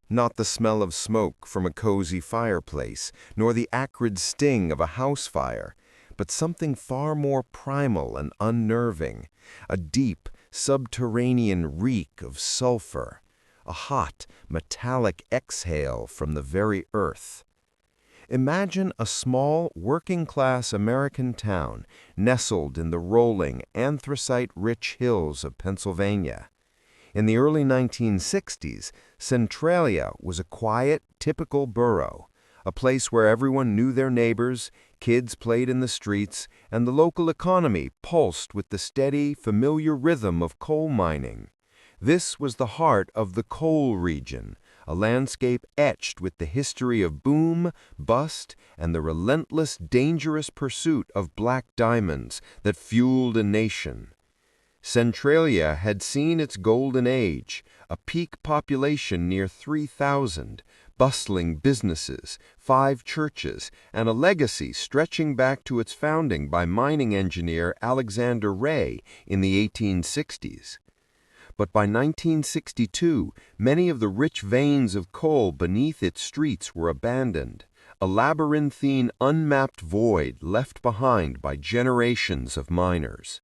Not the smell of smoke from a cozy fireplace, nor the acrid sting of a house fire, but something far more primal and unnerving, a deep, subterranean reek of sulfur, a hot, metallic exhale from the very earth. Imagine a small, working-class American town nestled in the rolling, anthracite-rich hills of Pennsylvania. In the early 1960s, Centralia was a quiet, typical borough, a place where everyone knew their neighbors, kids played in the streets, and the local economy pulsed with the steady, familiar rhythm of coal mining. This was the heart of the coal region, a landscape etched with the history of boom, bust, and the relentless, dangerous pursuit of black diamonds that fueled a nation. Centralia had seen its golden age, a peak population near 3,000, bustling businesses, 5 churches, and a legacy stretching back to its founding by mining engineer Alexander Ray in the 1860s. But by 1962, many of the rich veins of coal beneath its streets were abandoned, a labyrinthine, unmapped void left behind by generations of miners.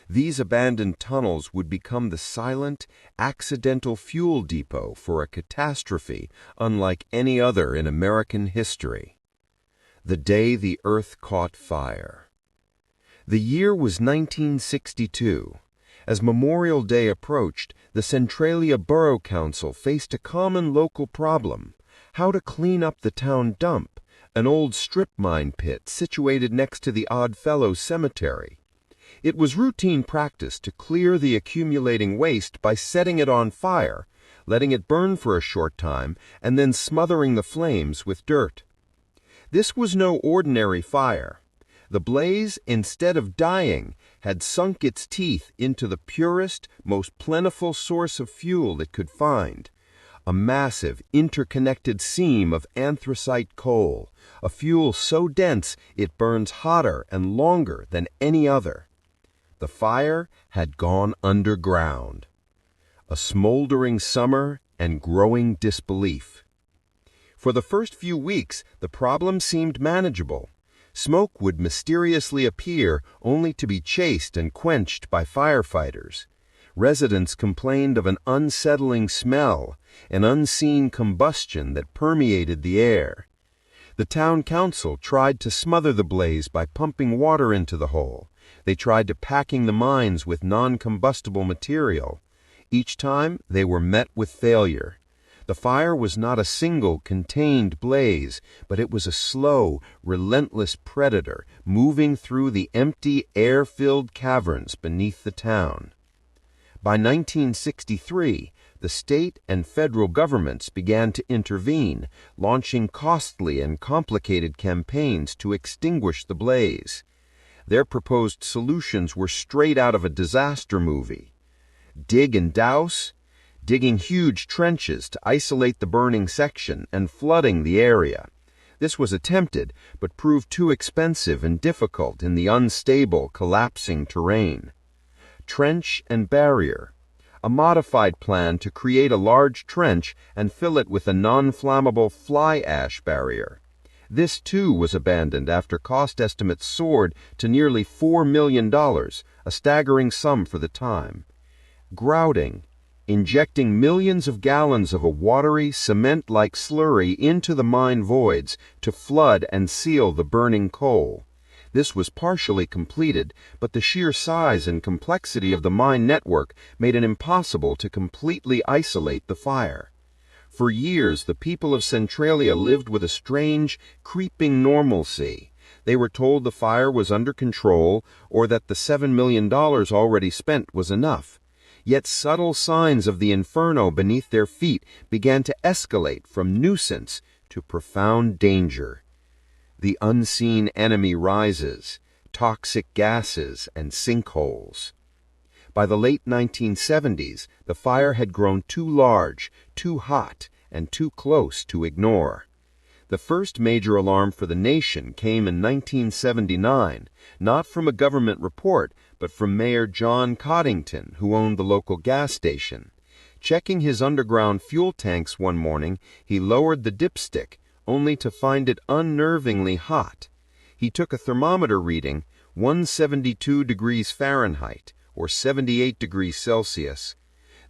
These abandoned tunnels would become the silent, accidental fuel depot for a catastrophe unlike any other in American history. The day the earth caught fire. The year was 1962. As Memorial Day approached, the Centralia Borough Council faced a common local problem: how to clean up the town dump, an old strip mine pit situated next to the Oddfellows Cemetery. It was routine practice to clear the accumulating waste by setting it on fire, letting it burn for a short time, and then smothering the flames with dirt. This was no ordinary fire. The blaze, instead of dying, had sunk its teeth into the purest, most plentiful source of fuel it could find: a massive, interconnected seam of anthracite coal, a fuel so dense it burns hotter and longer than any other. The fire had gone underground. A smoldering summer and growing disbelief. For the first few weeks, the problem seemed manageable. Smoke would mysteriously appear, only to be chased and quenched by firefighters. Residents complained of an unsettling smell, an unseen combustion that permeated the air. The town council tried to smother the blaze by pumping water into the hole. They tried to packing the mines with non-combustible material. Each time, they were met with failure. The fire was not a single, contained blaze, but it was a slow, relentless predator moving through the empty, air-filled caverns beneath the town. By 1963, the state and federal governments began to intervene, launching costly and complicated campaigns to extinguish the blaze. Their proposed solutions were straight out of a disaster movie. Dig and douse, digging huge trenches to isolate the burning section and flooding the area. This was attempted, but proved too expensive and difficult in the unstable, collapsing terrain. Trench and barrier, a modified plan to create a large trench and fill it with a non-flammable fly ash barrier. This too was abandoned after cost estimates soared to nearly $4 million, a staggering sum for the time. Grouting, injecting millions of gallons of a watery, cement-like slurry into the mine voids to flood and seal the burning coal. This was partially completed, but the sheer size and complexity of the mine network made it impossible to completely isolate the fire. For years, the people of Centralia lived with a strange, creeping normalcy. They were told the fire was under control or that the $7 million already spent was enough. Yet subtle signs of the inferno beneath their feet began to escalate from nuisance to profound danger. The unseen enemy rises, toxic gases and sinkholes. By the late 1970s, the fire had grown too large, too hot, and too close to ignore. The first major alarm for the nation came in 1979, not from a government report, but from Mayor John Coddington, who owned the local gas station. Checking his underground fuel tanks one morning, he lowered the dipstick, only to find it unnervingly hot. He took a thermometer reading, 172 degrees Fahrenheit, or 78 degrees Celsius.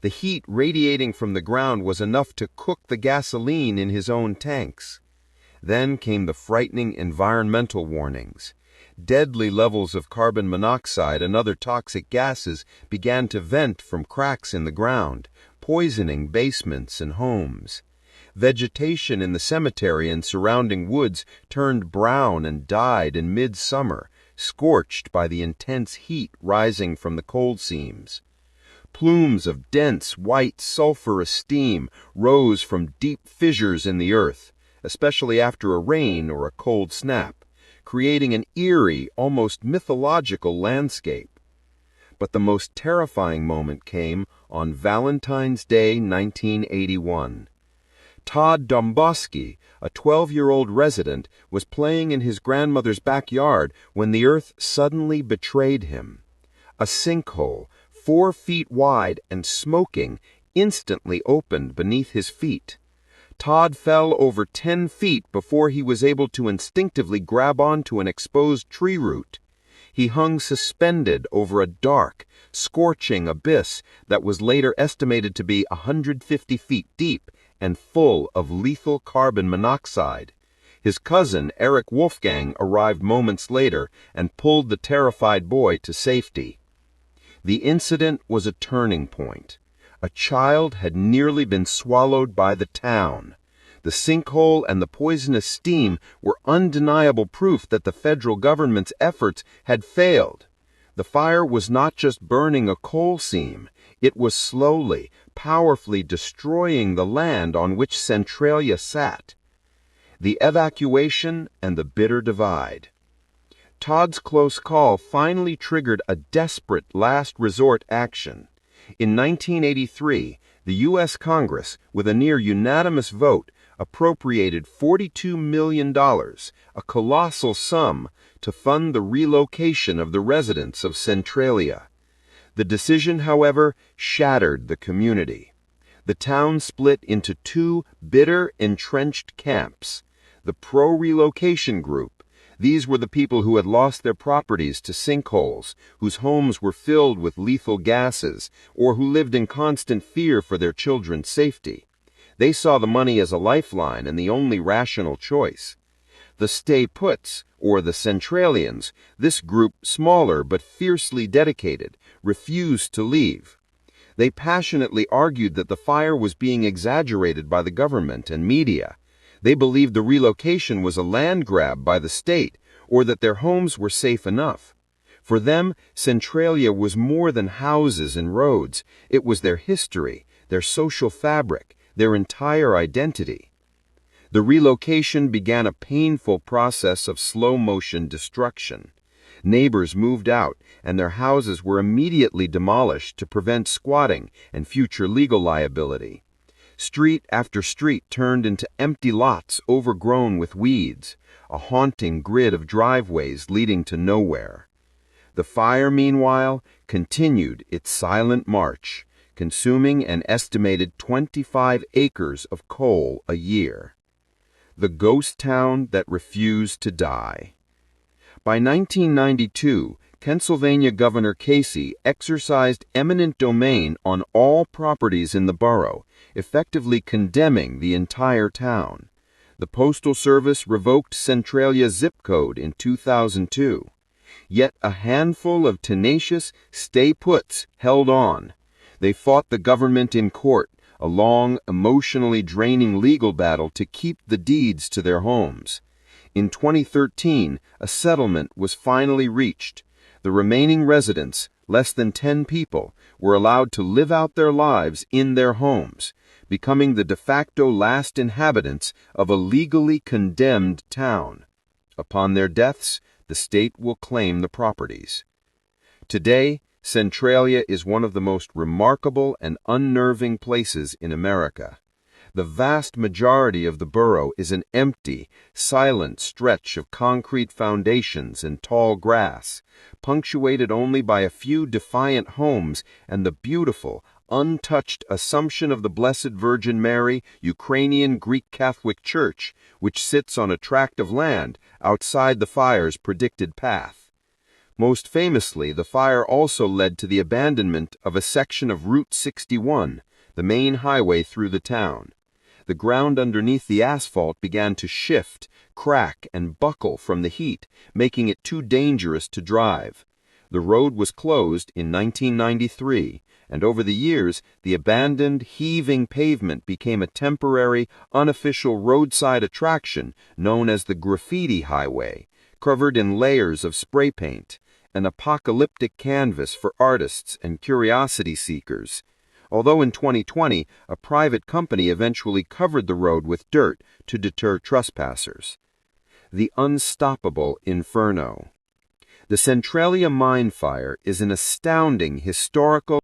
The heat radiating from the ground was enough to cook the gasoline in his own tanks. Then came the frightening environmental warnings. Deadly levels of carbon monoxide and other toxic gases began to vent from cracks in the ground, poisoning basements and homes. Vegetation in the cemetery and surrounding woods turned brown and died in midsummer, scorched by the intense heat rising from the coal seams. Plumes of dense, white, sulfurous steam rose from deep fissures in the earth, especially after a rain or a cold snap, creating an eerie, almost mythological landscape. But the most terrifying moment came on Valentine's Day, 1981. Todd Domboski, a 12-year-old resident, was playing in his grandmother's backyard when the earth suddenly betrayed him. A sinkhole, 4 feet wide and smoking, instantly opened beneath his feet. Todd fell over 10 feet before he was able to instinctively grab onto an exposed tree root. He hung suspended over a dark, scorching abyss that was later estimated to be 150 feet deep and full of lethal carbon monoxide. His cousin, Eric Wolfgang, arrived moments later and pulled the terrified boy to safety. The incident was a turning point. A child had nearly been swallowed by the town. The sinkhole and the poisonous steam were undeniable proof that the federal government's efforts had failed. The fire was not just burning a coal seam, it was slowly, powerfully destroying the land on which Centralia sat. The evacuation and the bitter divide. Todd's close call finally triggered a desperate last resort action. In 1983, the U.S. Congress, with a near unanimous vote, appropriated $42 million, a colossal sum, to fund the relocation of the residents of Centralia. The decision, however, shattered the community. The town split into 2 bitter, entrenched camps. The pro-relocation group. These were the people who had lost their properties to sinkholes, whose homes were filled with lethal gases, or who lived in constant fear for their children's safety. They saw the money as a lifeline and the only rational choice. The stay-puts, or the Centralians, this group, smaller but fiercely dedicated, refused to leave. They passionately argued that the fire was being exaggerated by the government and media. They believed the relocation was a land grab by the state, or that their homes were safe enough. For them, Centralia was more than houses and roads. It was their history, their social fabric, their entire identity. The relocation began a painful process of slow-motion destruction. Neighbors moved out, and their houses were immediately demolished to prevent squatting and future legal liability. Street after street turned into empty lots overgrown with weeds, a haunting grid of driveways leading to nowhere. The fire, meanwhile, continued its silent march, consuming an estimated 25 acres of coal a year. The ghost town that refused to die. By 1992, Pennsylvania Governor Casey exercised eminent domain on all properties in the borough, effectively condemning the entire town. The Postal Service revoked Centralia's zip code in 2002. Yet a handful of tenacious stay-puts held on. They fought the government in court, a long, emotionally draining legal battle to keep the deeds to their homes. In 2013, a settlement was finally reached. The remaining residents, less than 10 people, were allowed to live out their lives in their homes, becoming the de facto last inhabitants of a legally condemned town. Upon their deaths, the state will claim the properties. Today, Centralia is one of the most remarkable and unnerving places in America. The vast majority of the borough is an empty, silent stretch of concrete foundations and tall grass, punctuated only by a few defiant homes and the beautiful, untouched Assumption of the Blessed Virgin Mary Ukrainian Greek Catholic Church, which sits on a tract of land outside the fire's predicted path. Most famously, the fire also led to the abandonment of a section of Route 61, the main highway through the town. The ground underneath the asphalt began to shift, crack, and buckle from the heat, making it too dangerous to drive. The road was closed in 1993, and over the years, the abandoned, heaving pavement became a temporary, unofficial roadside attraction known as the Graffiti Highway, covered in layers of spray paint, an apocalyptic canvas for artists and curiosity seekers. Although in 2020, a private company eventually covered the road with dirt to deter trespassers. The Unstoppable Inferno. The Centralia mine fire is an astounding historical